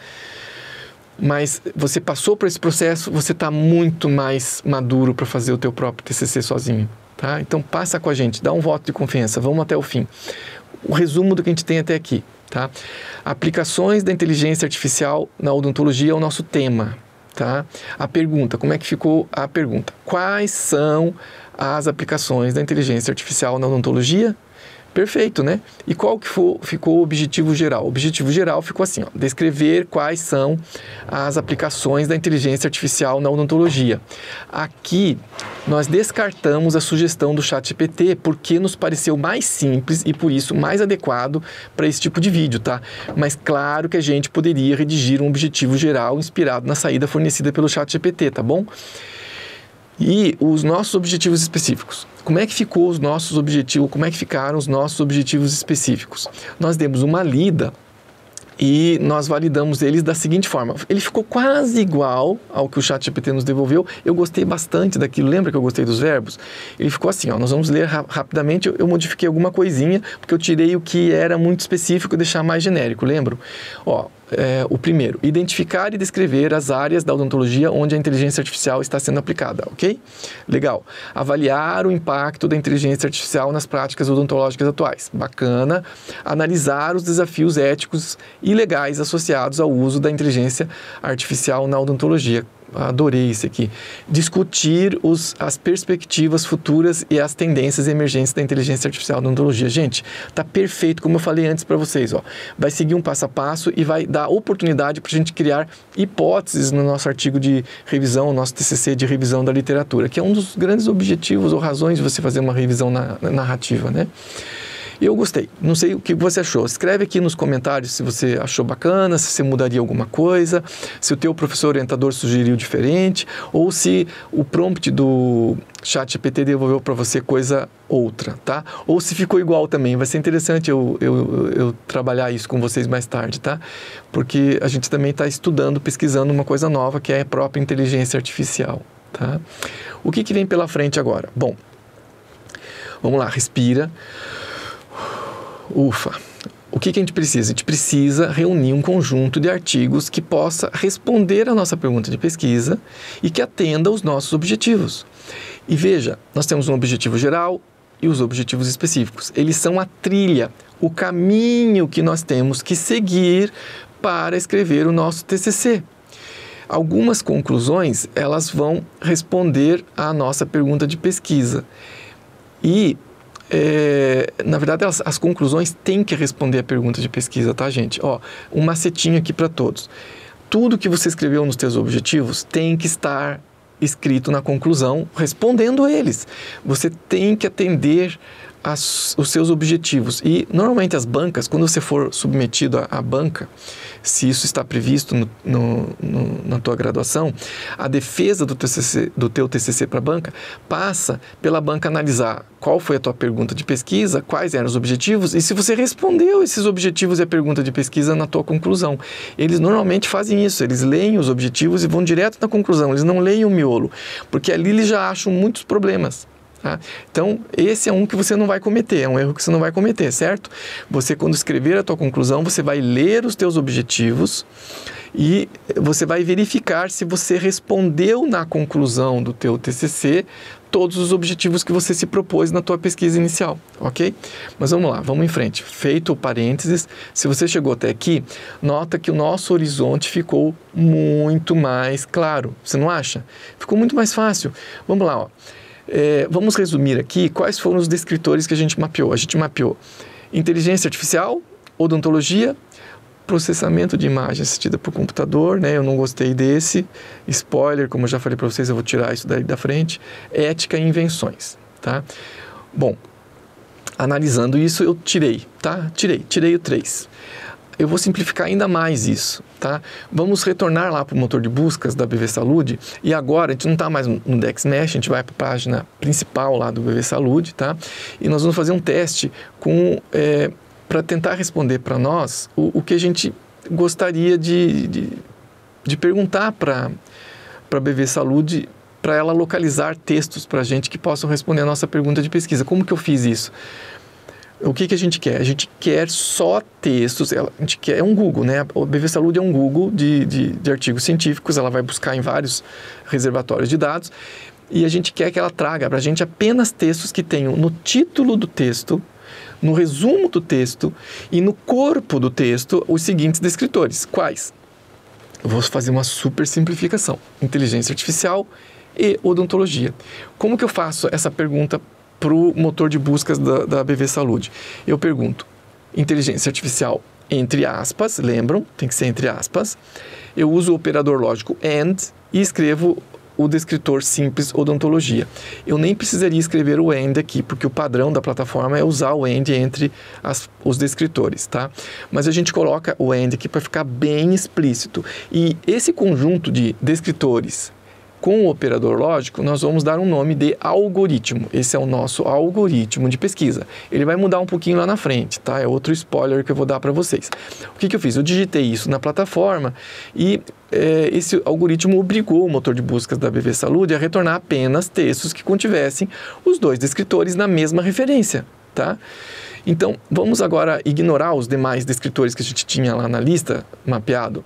mas você passou por esse processo, você está muito mais maduro para fazer o teu próprio TCC sozinho, tá? Então passa com a gente, dá um voto de confiança, vamos até o fim. O resumo do que a gente tem até aqui, tá? Aplicações da inteligência artificial na odontologia é o nosso tema, tá? A pergunta, como é que ficou a pergunta? Quais são as aplicações da inteligência artificial na odontologia? Perfeito, né? E qual que ficou o objetivo geral? O objetivo geral ficou assim, ó, descrever quais são as aplicações da inteligência artificial na odontologia. Aqui, nós descartamos a sugestão do ChatGPT porque nos pareceu mais simples e, por isso, mais adequado para esse tipo de vídeo, tá? Mas claro que a gente poderia redigir um objetivo geral inspirado na saída fornecida pelo ChatGPT, tá bom? E os nossos objetivos específicos. Como é que ficou os nossos objetivos? Como é que ficaram os nossos objetivos específicos? Nós demos uma lida e nós validamos eles da seguinte forma. Ele ficou quase igual ao que o ChatGPT nos devolveu. Eu gostei bastante daquilo. Lembra que eu gostei dos verbos? Ele ficou assim, ó. Nós vamos ler rapidamente. Eu modifiquei alguma coisinha, porque eu tirei o que era muito específico e deixar mais genérico. Lembram? Ó, o primeiro, identificar e descrever as áreas da odontologia onde a inteligência artificial está sendo aplicada, ok? Legal. Avaliar o impacto da inteligência artificial nas práticas odontológicas atuais. Bacana. Analisar os desafios éticos e legais associados ao uso da inteligência artificial na odontologia. Adorei isso aqui. Discutir as perspectivas futuras e as tendências emergentes da inteligência artificial na odontologia. Gente, tá perfeito, como eu falei antes para vocês, ó. Vai seguir um passo a passo e vai dar oportunidade para a gente criar hipóteses no nosso artigo de revisão, nosso TCC de revisão da literatura, que é um dos grandes objetivos ou razões de você fazer uma revisão narrativa, né? Eu gostei. Não sei o que você achou. Escreve aqui nos comentários se você achou bacana, se você mudaria alguma coisa, se o teu professor orientador sugeriu diferente, ou se o prompt do ChatGPT devolveu para você coisa outra, tá? Ou se ficou igual também. Vai ser interessante eu trabalhar isso com vocês mais tarde, tá? Porque a gente também está estudando, pesquisando uma coisa nova, que é a própria inteligência artificial, tá? O que vem pela frente agora? Bom, vamos lá, respira. Ufa! O que a gente precisa? A gente precisa reunir um conjunto de artigos que possa responder a nossa pergunta de pesquisa e que atenda aos nossos objetivos. E veja, nós temos um objetivo geral e os objetivos específicos. Eles são a trilha, o caminho que nós temos que seguir para escrever o nosso TCC. Algumas conclusões, elas vão responder à nossa pergunta de pesquisa. E na verdade, as conclusões têm que responder a pergunta de pesquisa, tá, gente? Ó, um macetinho aqui para todos. Tudo que você escreveu nos teus objetivos tem que estar escrito na conclusão, respondendo a eles. Você tem que atender os seus objetivos. E, normalmente, as bancas, quando você for submetido à banca, se isso está previsto na tua graduação, a defesa do teu TCC para a banca passa pela banca analisar qual foi a tua pergunta de pesquisa, quais eram os objetivos e se você respondeu esses objetivos e a pergunta de pesquisa na tua conclusão. Eles normalmente fazem isso, eles leem os objetivos e vão direto na conclusão, eles não leem o miolo, porque ali eles já acham muitos problemas. Tá? Então, esse é um que você não vai cometer, é um erro que você não vai cometer, certo? Você, quando escrever a tua conclusão, você vai ler os teus objetivos e você vai verificar se você respondeu na conclusão do teu TCC todos os objetivos que você se propôs na tua pesquisa inicial, ok? Mas vamos lá, vamos em frente. Feito o parênteses, se você chegou até aqui, nota que o nosso horizonte ficou muito mais claro, você não acha? Ficou muito mais fácil. Vamos lá, ó. Vamos resumir aqui quais foram os descritores que a gente mapeou. A gente mapeou inteligência artificial, odontologia, processamento de imagem assistida por computador, né? Eu não gostei desse. Spoiler, como eu já falei para vocês, eu vou tirar isso daí da frente. Ética e invenções, tá? Bom, analisando isso, eu tirei, tá? Tirei o 3. Eu vou simplificar ainda mais isso, tá? Vamos retornar lá para o motor de buscas da BV Saúde e agora a gente não está mais no DexMesh, a gente vai para a página principal lá do BV Saúde, tá? E nós vamos fazer um teste para tentar responder para nós o que a gente gostaria de perguntar para a BV Saúde, para ela localizar textos para a gente que possam responder a nossa pergunta de pesquisa. Como que eu fiz isso? O que a gente quer? A gente quer só textos, a gente quer, é um Google, né? O BV Saúde é um Google de artigos científicos, ela vai buscar em vários reservatórios de dados, e a gente quer que ela traga para a gente apenas textos que tenham no título do texto, no resumo do texto e no corpo do texto os seguintes descritores. Quais? Eu vou fazer uma super simplificação. Inteligência artificial e odontologia. Como que eu faço essa pergunta para o motor de buscas da BV Saúde? Eu pergunto, inteligência artificial entre aspas, lembram? Tem que ser entre aspas. Eu uso o operador lógico AND e escrevo o descritor simples odontologia. Eu nem precisaria escrever o AND aqui, porque o padrão da plataforma é usar o AND entre os descritores, tá? Mas a gente coloca o AND aqui para ficar bem explícito. E esse conjunto de descritores com o operador lógico, nós vamos dar um nome de algoritmo. Esse é o nosso algoritmo de pesquisa. Ele vai mudar um pouquinho lá na frente, tá? É outro spoiler que eu vou dar para vocês. O que eu fiz? Eu digitei isso na plataforma e esse algoritmo obrigou o motor de buscas da BV Saúde a retornar apenas textos que contivessem os dois descritores na mesma referência, tá? Então, vamos agora ignorar os demais descritores que a gente tinha lá na lista, mapeado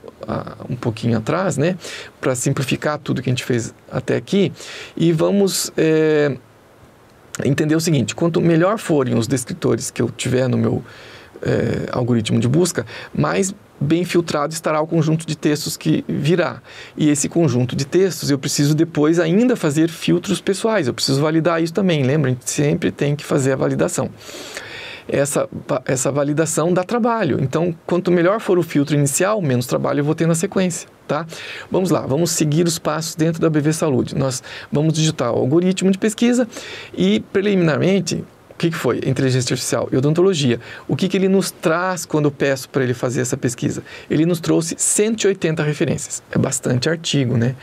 um pouquinho atrás, né? Para simplificar tudo que a gente fez até aqui. E vamos entender o seguinte, quanto melhor forem os descritores que eu tiver no meu algoritmo de busca, mais bem filtrado estará o conjunto de textos que virá. E esse conjunto de textos eu preciso depois ainda fazer filtros pessoais, eu preciso validar isso também, lembra? A gente sempre tem que fazer a validação. Essa validação dá trabalho. Então, quanto melhor for o filtro inicial, menos trabalho eu vou ter na sequência, tá? Vamos lá, vamos seguir os passos dentro da BV Saúde. Nós vamos digitar o algoritmo de pesquisa e, preliminarmente, o que foi? Inteligência artificial e odontologia. O que ele nos traz quando eu peço para ele fazer essa pesquisa? Ele nos trouxe 180 referências. É bastante artigo, né?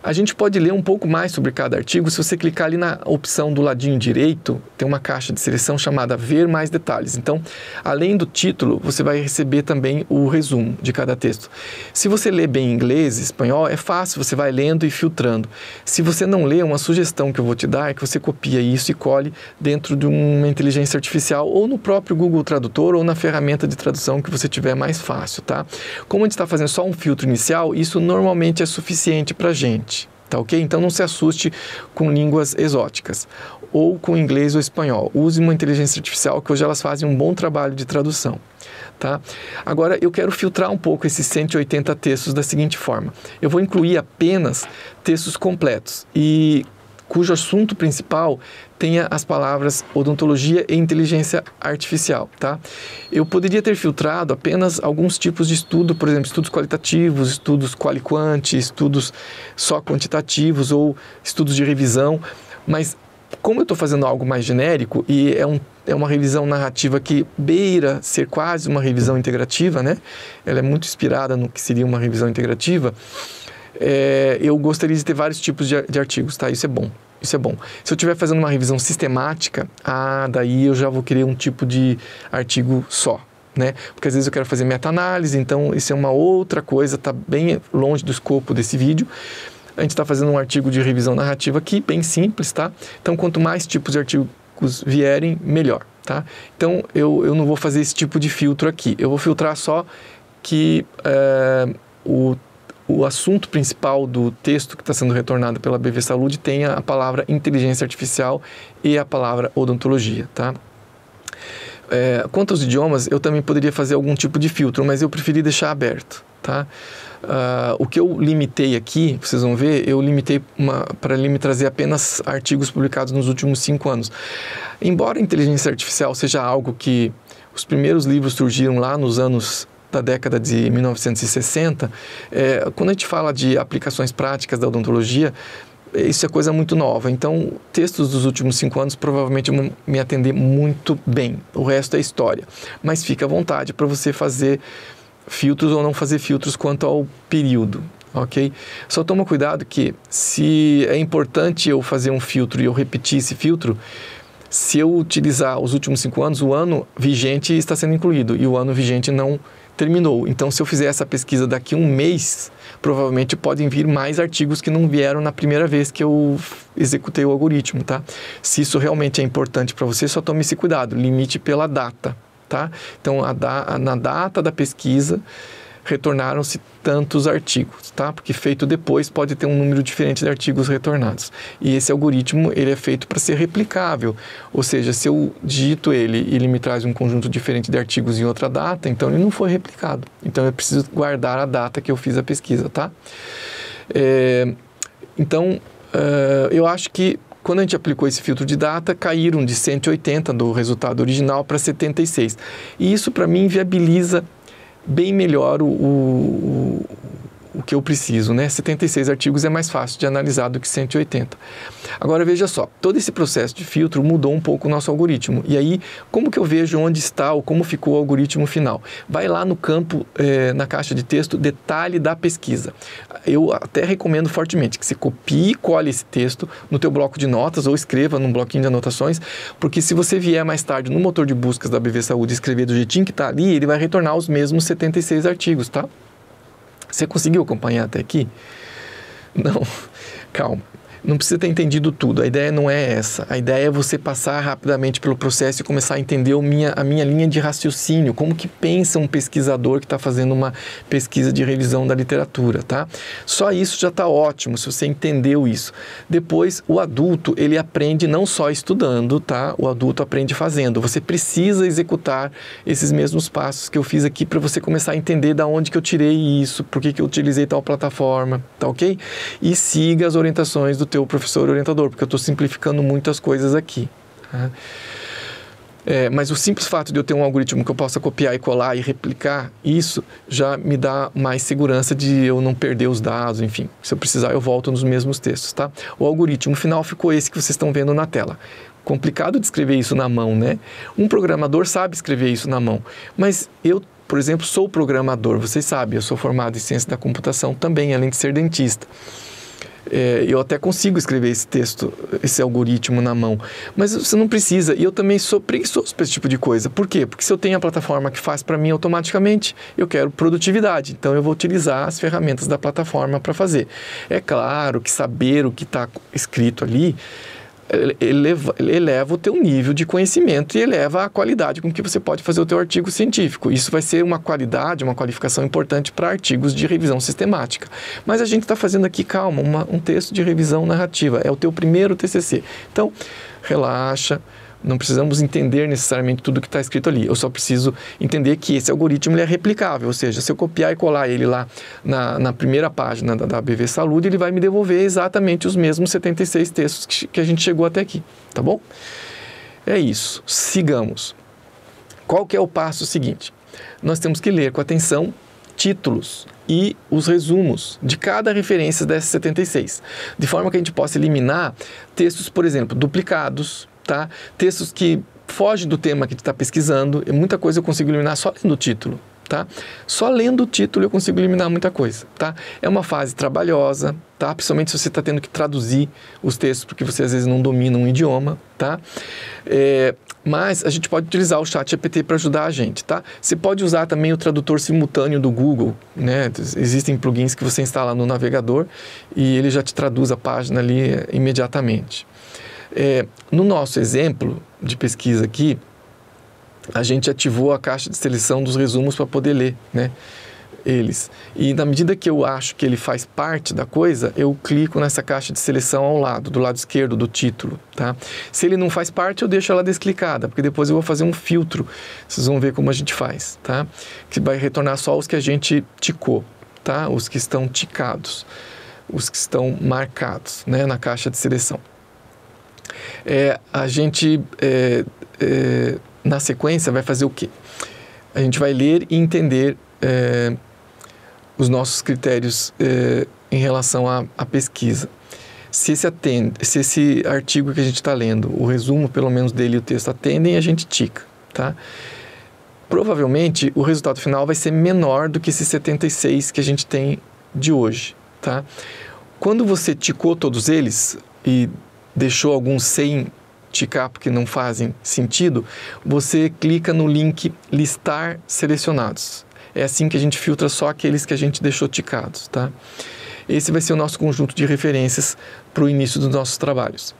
A gente pode ler um pouco mais sobre cada artigo se você clicar ali na opção do ladinho direito, tem uma caixa de seleção chamada Ver Mais Detalhes. Então, além do título, você vai receber também o resumo de cada texto. Se você lê bem inglês, espanhol, é fácil, você vai lendo e filtrando. Se você não lê, uma sugestão que eu vou te dar é que você copia isso e cole dentro de uma inteligência artificial ou no próprio Google Tradutor ou na ferramenta de tradução que você tiver mais fácil, tá? Como a gente está fazendo só um filtro inicial, isso normalmente é suficiente para a gente. Tá ok? Então não se assuste com línguas exóticas ou com inglês ou espanhol. Use uma inteligência artificial que hoje elas fazem um bom trabalho de tradução. Tá? Agora eu quero filtrar um pouco esses 180 textos da seguinte forma. Eu vou incluir apenas textos completos e cujo assunto principal tenha as palavras odontologia e inteligência artificial, tá? Eu poderia ter filtrado apenas alguns tipos de estudo, por exemplo, estudos qualitativos, estudos quali-quant, estudos só quantitativos ou estudos de revisão, mas como eu estou fazendo algo mais genérico e é uma revisão narrativa que beira ser quase uma revisão integrativa, né? Ela é muito inspirada no que seria uma revisão integrativa. Eu gostaria de ter vários tipos de artigos, tá? Isso é bom. Isso é bom. Se eu estiver fazendo uma revisão sistemática, daí eu já vou querer um tipo de artigo só, né? Porque às vezes eu quero fazer meta-análise, então isso é uma outra coisa, está bem longe do escopo desse vídeo. A gente está fazendo um artigo de revisão narrativa aqui, bem simples, tá? Então, quanto mais tipos de artigos vierem, melhor, tá? Então, eu não vou fazer esse tipo de filtro aqui. Eu vou filtrar só que o assunto principal do texto que está sendo retornado pela BV Saúde tenha a palavra inteligência artificial e a palavra odontologia, tá? Quanto aos idiomas, eu também poderia fazer algum tipo de filtro, mas eu preferi deixar aberto, tá? O que eu limitei aqui, vocês vão ver, eu limitei para ele me trazer apenas artigos publicados nos últimos 5 anos. Embora a inteligência artificial seja algo que os primeiros livros surgiram lá nos anos da década de 1960, quando a gente fala de aplicações práticas da odontologia, isso é coisa muito nova. Então, textos dos últimos 5 anos provavelmente vão me atender muito bem. O resto é história. Mas fica à vontade para você fazer filtros ou não fazer filtros quanto ao período, ok? Só toma cuidado que se é importante eu fazer um filtro e eu repetir esse filtro, se eu utilizar os últimos 5 anos, o ano vigente está sendo incluído e o ano vigente não terminou. Então, se eu fizer essa pesquisa daqui a um mês, provavelmente podem vir mais artigos que não vieram na primeira vez que eu executei o algoritmo, tá? Se isso realmente é importante para você, só tome esse cuidado, limite pela data, tá? Então, na data da pesquisa, retornaram-se tantos artigos, tá? Porque feito depois pode ter um número diferente de artigos retornados. E esse algoritmo, ele é feito para ser replicável, ou seja, se eu digito ele e ele me traz um conjunto diferente de artigos em outra data, então ele não foi replicado. Então eu preciso guardar a data que eu fiz a pesquisa, tá? Eu acho que quando a gente aplicou esse filtro de data, caíram de 180 do resultado original para 76. E isso, para mim, viabiliza bem melhor o que eu preciso, né? 76 artigos é mais fácil de analisar do que 180. Agora, veja só, todo esse processo de filtro mudou um pouco o nosso algoritmo. E aí, como que eu vejo onde está ou como ficou o algoritmo final? Vai lá no campo, na caixa de texto, detalhe da pesquisa. Eu até recomendo fortemente que você copie e cole esse texto no teu bloco de notas ou escreva num bloquinho de anotações, porque se você vier mais tarde no motor de buscas da BV Saúde e escrever do jeitinho que está ali, ele vai retornar os mesmos 76 artigos, tá? Você conseguiu acompanhar até aqui? Não, calma. Não precisa ter entendido tudo, a ideia não é essa. A ideia é você passar rapidamente pelo processo e começar a entender a minha linha de raciocínio, como que pensa um pesquisador que está fazendo uma pesquisa de revisão da literatura, tá? Só isso já está ótimo, se você entendeu isso. Depois, o adulto, ele aprende não só estudando, tá? O adulto aprende fazendo. Você precisa executar esses mesmos passos que eu fiz aqui para você começar a entender da onde que eu tirei isso, por que eu utilizei tal plataforma, tá ok? E siga as orientações do teu professor orientador, porque eu estou simplificando muitas coisas aqui. Tá? Mas o simples fato de eu ter um algoritmo que eu possa copiar e colar e replicar, isso já me dá mais segurança de eu não perder os dados, enfim. Se eu precisar, eu volto nos mesmos textos, tá? O algoritmo final ficou esse que vocês estão vendo na tela. Complicado de escrever isso na mão, né? Um programador sabe escrever isso na mão, mas eu, por exemplo, sou programador, vocês sabem, eu sou formado em ciência da computação também, além de ser dentista. Eu até consigo escrever esse texto, esse algoritmo na mão, mas você não precisa, e eu também sou preguiçoso para esse tipo de coisa. Por quê? Porque se eu tenho a plataforma que faz para mim automaticamente, eu quero produtividade, então eu vou utilizar as ferramentas da plataforma para fazer. É claro que saber o que está escrito ali eleva o teu nível de conhecimento e eleva a qualidade com que você pode fazer o teu artigo científico. Isso vai ser uma qualidade, uma qualificação importante para artigos de revisão sistemática. Mas a gente está fazendo aqui, calma, um texto de revisão narrativa. É o teu primeiro TCC. Então, relaxa. Não precisamos entender necessariamente tudo que está escrito ali. Eu só preciso entender que esse algoritmo ele é replicável. Ou seja, se eu copiar e colar ele lá na primeira página da BV Saúde, ele vai me devolver exatamente os mesmos 76 textos que a gente chegou até aqui. Tá bom? É isso. Sigamos. Qual que é o passo seguinte? Nós temos que ler com atenção títulos e os resumos de cada referência dessas 76. De forma que a gente possa eliminar textos, por exemplo, duplicados, tá? Textos que fogem do tema que tu está pesquisando, e muita coisa eu consigo eliminar só lendo o título, tá? Só lendo o título eu consigo eliminar muita coisa, tá? É uma fase trabalhosa, tá? Principalmente se você está tendo que traduzir os textos, porque você às vezes não domina um idioma, tá? Mas a gente pode utilizar o ChatGPT para ajudar a gente, tá? Você pode usar também o tradutor simultâneo do Google, né? Existem plugins que você instala no navegador e ele já te traduz a página ali imediatamente. No nosso exemplo de pesquisa aqui, a gente ativou a caixa de seleção dos resumos para poder ler, né, eles. E na medida que eu acho que ele faz parte da coisa, eu clico nessa caixa de seleção ao lado, do lado esquerdo do título, tá? Se ele não faz parte, eu deixo ela desclicada, porque depois eu vou fazer um filtro. Vocês vão ver como a gente faz, tá? Que vai retornar só os que a gente ticou, tá? Os que estão ticados, os que estão marcados, né, na caixa de seleção. A gente, na sequência, vai fazer o quê? A gente vai ler e entender os nossos critérios em relação à pesquisa. Se esse artigo que a gente está lendo, o resumo, pelo menos dele e o texto atendem, a gente tica, tá? Provavelmente, o resultado final vai ser menor do que esses 76 que a gente tem de hoje, tá? Quando você ticou todos eles e deixou alguns sem ticar porque não fazem sentido, você clica no link listar selecionados. É assim que a gente filtra só aqueles que a gente deixou ticados, tá? Esse vai ser o nosso conjunto de referências para o início dos nossos trabalhos.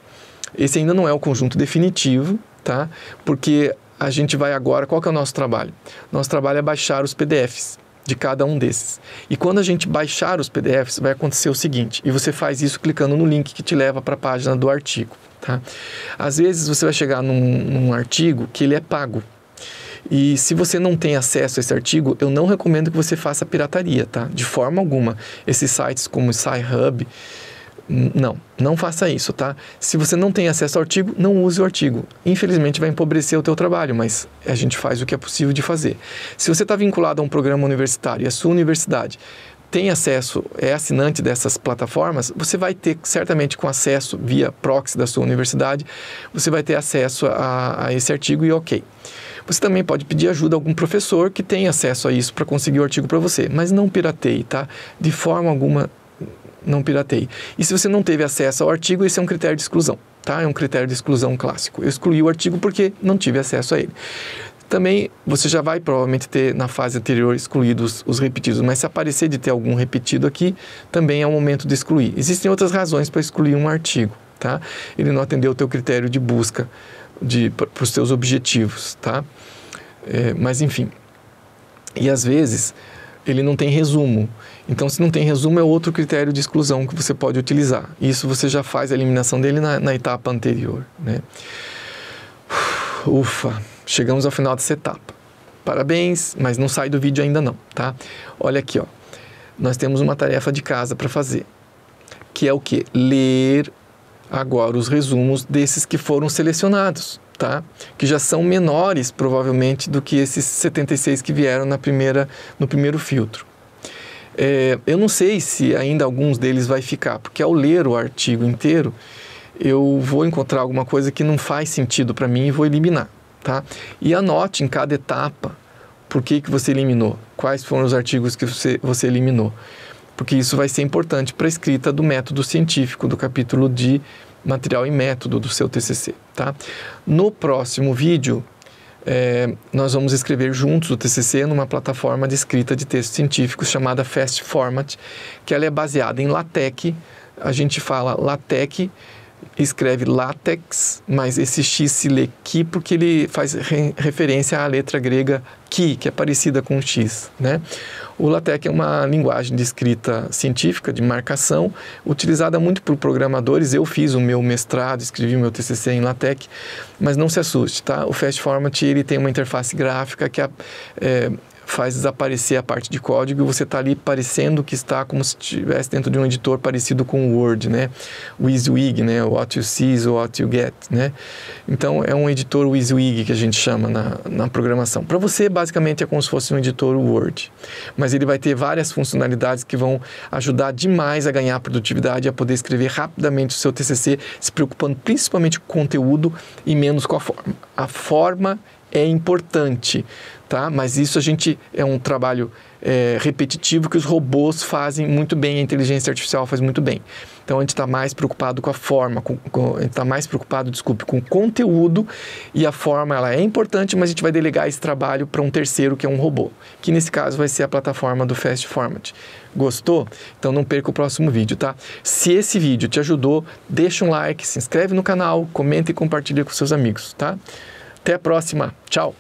Esse ainda não é o conjunto definitivo, tá? Porque a gente vai agora... Qual que é o nosso trabalho? Nosso trabalho é baixar os PDFs de cada um desses. E quando a gente baixar os PDFs, vai acontecer o seguinte, e você faz isso clicando no link que te leva para a página do artigo, tá? Às vezes você vai chegar num artigo que ele é pago. E se você não tem acesso a esse artigo, eu não recomendo que você faça pirataria, tá? De forma alguma. Esses sites como o Sci-Hub, não faça isso, tá? Se você não tem acesso ao artigo, não use o artigo. Infelizmente vai empobrecer o teu trabalho, mas a gente faz o que é possível de fazer. Se você está vinculado a um programa universitário e a sua universidade tem acesso, é assinante dessas plataformas, você vai ter, certamente com acesso via proxy da sua universidade, você vai ter acesso a esse artigo e ok. Você também pode pedir ajuda a algum professor que tem acesso a isso para conseguir o artigo para você, mas não pirateie, tá? De forma alguma, não pirateie. E se você não teve acesso ao artigo, esse é um critério de exclusão, tá? É um critério de exclusão clássico. Eu excluí o artigo porque não tive acesso a ele. Também você já vai provavelmente ter na fase anterior excluídos os repetidos, mas se aparecer de ter algum repetido aqui, também é o momento de excluir. Existem outras razões para excluir um artigo, tá? Ele não atendeu o teu critério de busca para os teus objetivos, tá? Mas enfim. E às vezes ele não tem resumo. Então, se não tem resumo, é outro critério de exclusão que você pode utilizar. Isso você já faz a eliminação dele na etapa anterior, né? Ufa, chegamos ao final dessa etapa. Parabéns, mas não sai do vídeo ainda não, tá? Olha aqui, ó. Nós temos uma tarefa de casa para fazer, que é o quê? Ler agora os resumos desses que foram selecionados, tá? Que já são menores, provavelmente, do que esses 76 que vieram no primeiro filtro. Eu não sei se ainda alguns deles vai ficar, porque ao ler o artigo inteiro, eu vou encontrar alguma coisa que não faz sentido para mim e vou eliminar, tá? E anote em cada etapa por que você eliminou, quais foram os artigos que você eliminou, porque isso vai ser importante para a escrita do método científico, do capítulo de material e método do seu TCC, tá? No próximo vídeo, nós vamos escrever juntos o TCC numa plataforma de escrita de textos científicos chamada Fast Format, que ela é baseada em LaTeX. A gente fala LaTeX, escreve látex, mas esse X se lê Ki porque ele faz referência à letra grega Ki, que é parecida com o X, né? O LaTeX é uma linguagem de escrita científica, de marcação, utilizada muito por programadores. Eu fiz o meu mestrado, escrevi o meu TCC em LaTeX, mas não se assuste, tá? O Fast Format, ele tem uma interface gráfica que faz desaparecer a parte de código e você está ali parecendo que está como se estivesse dentro de um editor parecido com o Word, né? O WYSIWYG, né? O What You See ou What You Get, né? Então, é um editor WYSIWYG que a gente chama na programação. Para você, basicamente, é como se fosse um editor Word, mas ele vai ter várias funcionalidades que vão ajudar demais a ganhar produtividade e a poder escrever rapidamente o seu TCC, se preocupando principalmente com o conteúdo e menos com a forma. A forma é importante, tá? Mas isso é um trabalho repetitivo que os robôs fazem muito bem, a inteligência artificial faz muito bem. Então a gente está mais preocupado com a forma, a gente está mais preocupado, com o conteúdo, e a forma ela é importante, mas a gente vai delegar esse trabalho para um terceiro que é um robô, que nesse caso vai ser a plataforma do Fast Format. Gostou? Então não perca o próximo vídeo, tá? Se esse vídeo te ajudou, deixa um like, se inscreve no canal, comenta e compartilha com seus amigos, tá? Até a próxima. Tchau!